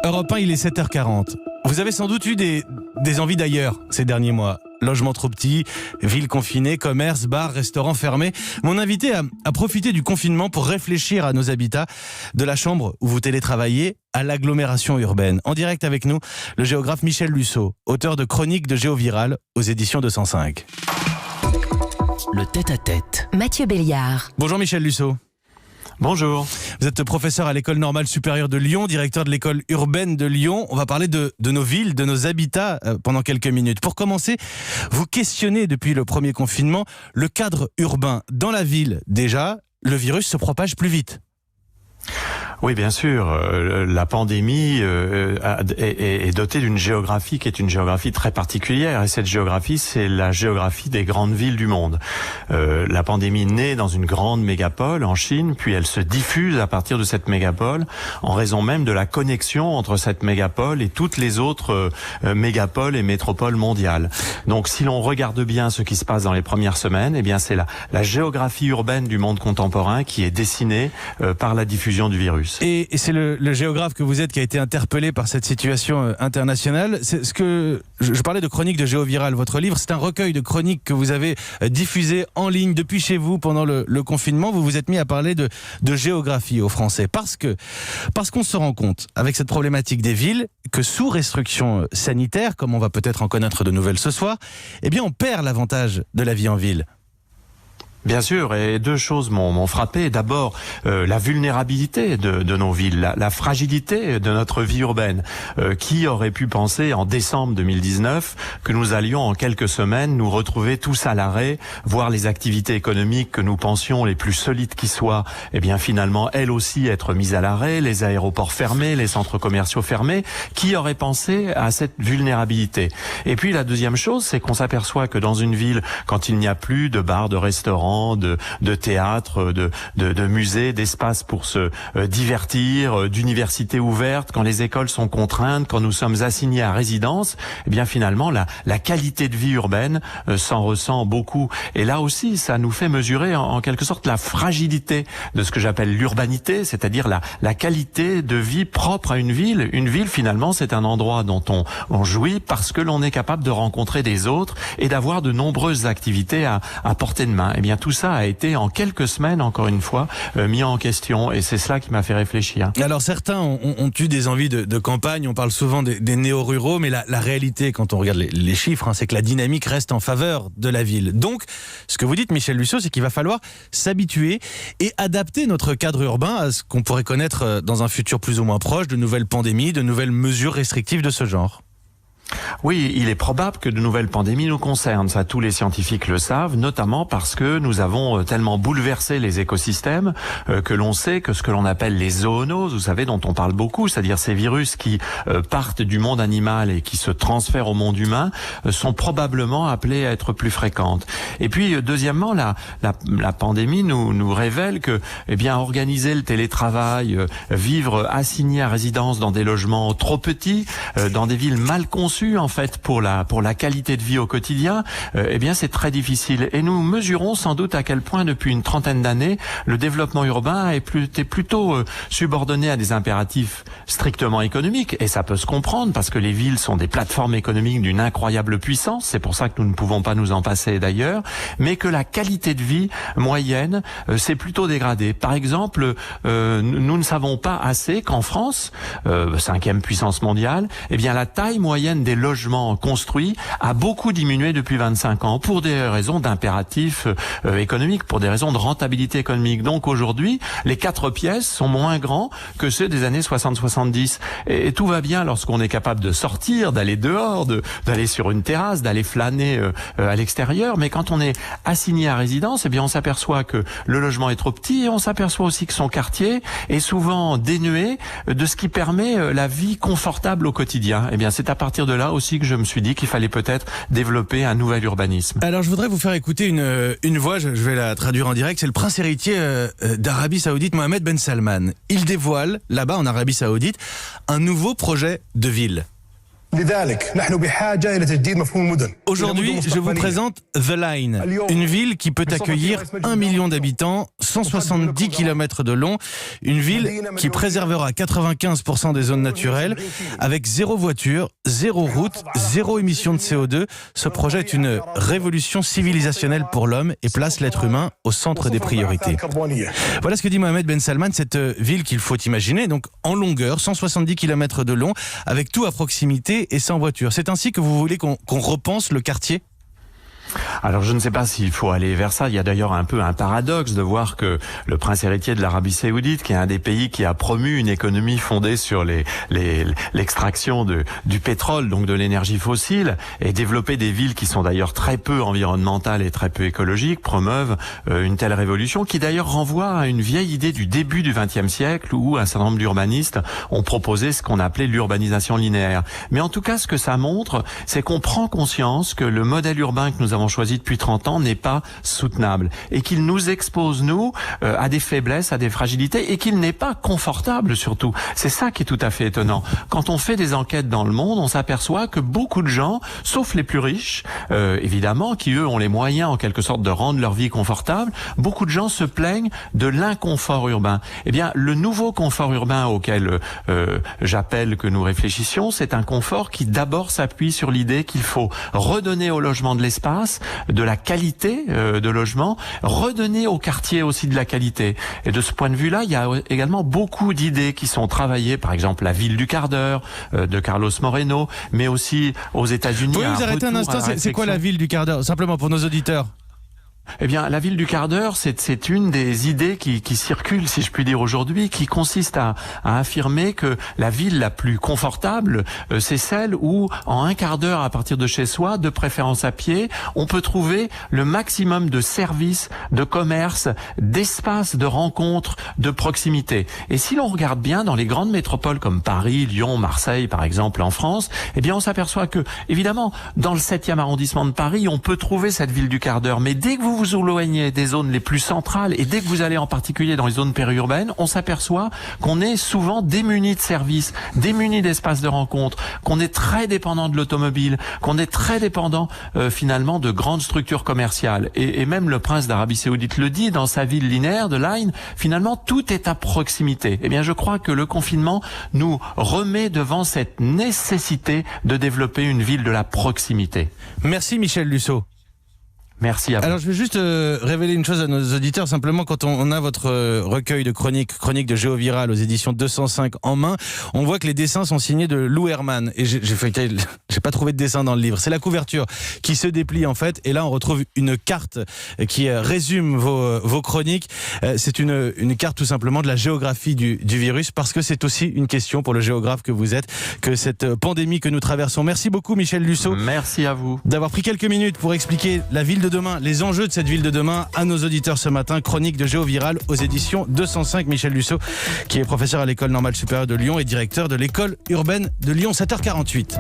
Europe 1, il est 7h40. Vous avez sans doute eu des envies d'ailleurs ces derniers mois. Logement trop petit, ville confinée, commerce, bars, restaurants fermés. Mon invité a profité du confinement pour réfléchir à nos habitats, de la chambre où vous télétravaillez à l'agglomération urbaine. En direct avec nous, le géographe Michel Lusseau, auteur de Chroniques de Géovirale aux éditions 205. Le tête-à-tête. Mathieu Béliard. Bonjour Michel Lusseau. Bonjour. Vous êtes professeur à l'École normale supérieure de Lyon, directeur de l'école urbaine de Lyon. On va parler de nos villes, de nos habitats pendant quelques minutes. Pour commencer, vous questionnez depuis le premier confinement le cadre urbain. Dans la ville, déjà, le virus se propage plus vite. Oui, bien sûr. La pandémie est dotée d'une géographie qui est une géographie très particulière. Et cette géographie, c'est la géographie des grandes villes du monde. La pandémie naît dans une grande mégapole en Chine, puis elle se diffuse à partir de cette mégapole, en raison même de la connexion entre cette mégapole et toutes les autres mégapoles et métropoles mondiales. Donc, si l'on regarde bien ce qui se passe dans les premières semaines, eh bien, c'est la géographie urbaine du monde contemporain qui est dessinée par la diffusion du virus. Et c'est le géographe que vous êtes qui a été interpellé par cette situation internationale. C'est ce que je parlais de Chroniques de Géovirale. Votre livre, c'est un recueil de chroniques que vous avez diffusé en ligne depuis chez vous pendant le confinement. Vous vous êtes mis à parler de géographie aux Français parce qu'on se rend compte avec cette problématique des villes que sous restrictions sanitaires, comme on va peut-être en connaître de nouvelles ce soir, eh bien on perd l'avantage de la vie en ville. Bien sûr, et deux choses m'ont frappé. D'abord, la vulnérabilité de nos villes, la fragilité de notre vie urbaine. Qui aurait pu penser en décembre 2019 que nous allions en quelques semaines nous retrouver tous à l'arrêt, voir les activités économiques que nous pensions les plus solides qui soient, eh bien finalement elles aussi être mises à l'arrêt, les aéroports fermés, les centres commerciaux fermés. Qui aurait pensé à cette vulnérabilité? Et puis la deuxième chose, c'est qu'on s'aperçoit que dans une ville, quand il n'y a plus de bars, de restaurants, de théâtre, de musées, d'espaces pour se divertir, d'universités ouvertes, quand les écoles sont contraintes, quand nous sommes assignés à résidence, eh bien finalement la qualité de vie urbaine s'en ressent beaucoup. Et là aussi, ça nous fait mesurer en quelque sorte la fragilité de ce que j'appelle l'urbanité, c'est-à-dire la qualité de vie propre à une ville. Une ville, finalement, c'est un endroit dont on jouit parce que l'on est capable de rencontrer des autres et d'avoir de nombreuses activités à portée de main. Eh bien, tout ça a été en quelques semaines, encore une fois, mis en question, et c'est cela qui m'a fait réfléchir. Alors certains ont eu des envies de campagne, on parle souvent des néo-ruraux, mais la réalité, quand on regarde les chiffres, c'est que la dynamique reste en faveur de la ville. Donc, ce que vous dites, Michel Lusseau, c'est qu'il va falloir s'habituer et adapter notre cadre urbain à ce qu'on pourrait connaître dans un futur plus ou moins proche, de nouvelles pandémies, de nouvelles mesures restrictives de ce genre. Oui, il est probable que de nouvelles pandémies nous concernent. Ça, tous les scientifiques le savent, notamment parce que nous avons tellement bouleversé les écosystèmes que l'on sait que ce que l'on appelle les zoonoses, vous savez, dont on parle beaucoup, c'est-à-dire ces virus qui partent du monde animal et qui se transfèrent au monde humain, sont probablement appelés à être plus fréquentes. Et puis, deuxièmement, la pandémie nous révèle que, eh bien, organiser le télétravail, vivre assigné à résidence dans des logements trop petits, dans des villes mal conçues, en fait, pour la qualité de vie au quotidien, eh bien c'est très difficile. Et nous mesurons sans doute à quel point depuis une trentaine d'années, le développement urbain est plutôt subordonné à des impératifs strictement économiques. Et ça peut se comprendre parce que les villes sont des plateformes économiques d'une incroyable puissance. C'est pour ça que nous ne pouvons pas nous en passer d'ailleurs. Mais que la qualité de vie moyenne s'est plutôt dégradée. Par exemple, nous ne savons pas assez qu'en France, 5e puissance mondiale, eh bien la taille moyenne des logements construits a beaucoup diminué depuis 25 ans pour des raisons d'impératifs économiques, pour des raisons de rentabilité économique. Donc aujourd'hui, les 4 pièces sont moins grands que ceux des années 60-70. Et tout va bien lorsqu'on est capable de sortir, d'aller dehors, d'aller sur une terrasse, d'aller flâner à l'extérieur. Mais quand on est assigné à résidence, eh bien on s'aperçoit que le logement est trop petit et on s'aperçoit aussi que son quartier est souvent dénué de ce qui permet la vie confortable au quotidien. Eh bien c'est à partir de là aussi que je me suis dit qu'il fallait peut-être développer un nouvel urbanisme. Alors je voudrais vous faire écouter une voix, je vais la traduire en direct, c'est le prince héritier d'Arabie Saoudite, Mohammed Ben Salman. Il dévoile, là-bas en Arabie Saoudite, un nouveau projet de ville. Aujourd'hui, je vous présente The Line, une ville qui peut accueillir 1 million d'habitants, 170 km de long, une ville qui préservera 95% des zones naturelles, avec 0 voiture, 0 route, 0 émission de CO2. Ce projet est une révolution civilisationnelle pour l'homme et place l'être humain au centre des priorités. Voilà ce que dit Mohamed Ben Salman, cette ville qu'il faut imaginer, donc en longueur, 170 km de long, avec tout à proximité et sans voiture. C'est ainsi que vous voulez qu'on repense le quartier ? Alors je ne sais pas s'il faut aller vers ça. Il y a d'ailleurs un peu un paradoxe de voir que le prince héritier de l'Arabie Saoudite, qui est un des pays qui a promu une économie fondée sur l'extraction du pétrole, donc de l'énergie fossile, et développer des villes qui sont d'ailleurs très peu environnementales et très peu écologiques, promeuvent une telle révolution qui d'ailleurs renvoie à une vieille idée du début du XXe siècle où un certain nombre d'urbanistes ont proposé ce qu'on appelait l'urbanisation linéaire. Mais en tout cas, ce que ça montre, c'est qu'on prend conscience que le modèle urbain que nous avons choisi depuis 30 ans n'est pas soutenable et qu'il nous expose, nous, à des faiblesses, à des fragilités et qu'il n'est pas confortable surtout. C'est ça qui est tout à fait étonnant. Quand on fait des enquêtes dans le monde, on s'aperçoit que beaucoup de gens, sauf les plus riches, évidemment, qui eux ont les moyens en quelque sorte de rendre leur vie confortable, beaucoup de gens se plaignent de l'inconfort urbain. Eh bien, le nouveau confort urbain auquel j'appelle que nous réfléchissions, c'est un confort qui d'abord s'appuie sur l'idée qu'il faut redonner au logement de l'espace, de la qualité de logement, redonner au quartier aussi de la qualité. Et de ce point de vue-là, il y a également beaucoup d'idées qui sont travaillées, par exemple la ville du quart d'heure de Carlos Moreno, mais aussi aux États-Unis. Vous pouvez vous arrêter un instant, c'est quoi la ville du quart d'heure, simplement pour nos auditeurs? Eh bien, la ville du quart d'heure, c'est une des idées qui circulent, si je puis dire aujourd'hui, qui consiste à affirmer que la ville la plus confortable, c'est celle où, en un quart d'heure à partir de chez soi, de préférence à pied, on peut trouver le maximum de services, de commerce, d'espaces de rencontres, de proximité. Et si l'on regarde bien dans les grandes métropoles comme Paris, Lyon, Marseille, par exemple, en France, eh bien, on s'aperçoit que, évidemment, dans le 7e arrondissement de Paris, on peut trouver cette ville du quart d'heure, mais dès que vous vous éloignez des zones les plus centrales et dès que vous allez en particulier dans les zones périurbaines, on s'aperçoit qu'on est souvent démuni de services, démuni d'espaces de rencontre, qu'on est très dépendant de l'automobile, qu'on est très dépendant finalement de grandes structures commerciales. Et même le prince d'Arabie Saoudite le dit dans sa ville linéaire de Line, finalement tout est à proximité. Eh bien je crois que le confinement nous remet devant cette nécessité de développer une ville de la proximité. Merci Michel Lusseau. Merci à vous. Alors je vais juste révéler une chose à nos auditeurs, simplement quand on a votre recueil de chroniques de Géoviral aux éditions 205 en main, on voit que les dessins sont signés de Lou Herman et j'ai pas trouvé de dessin dans le livre. C'est la couverture qui se déplie en fait et là on retrouve une carte qui résume vos chroniques. C'est une carte tout simplement de la géographie du virus parce que c'est aussi une question pour le géographe que vous êtes, que cette pandémie que nous traversons. Merci beaucoup Michel Lusseau. Merci à vous. D'avoir pris quelques minutes pour expliquer la ville de demain, les enjeux de cette ville de demain à nos auditeurs ce matin. Chronique de Géoviral aux éditions 205. Michel Lusseau, qui est professeur à l'École normale supérieure de Lyon et directeur de l'école urbaine de Lyon. 7h48.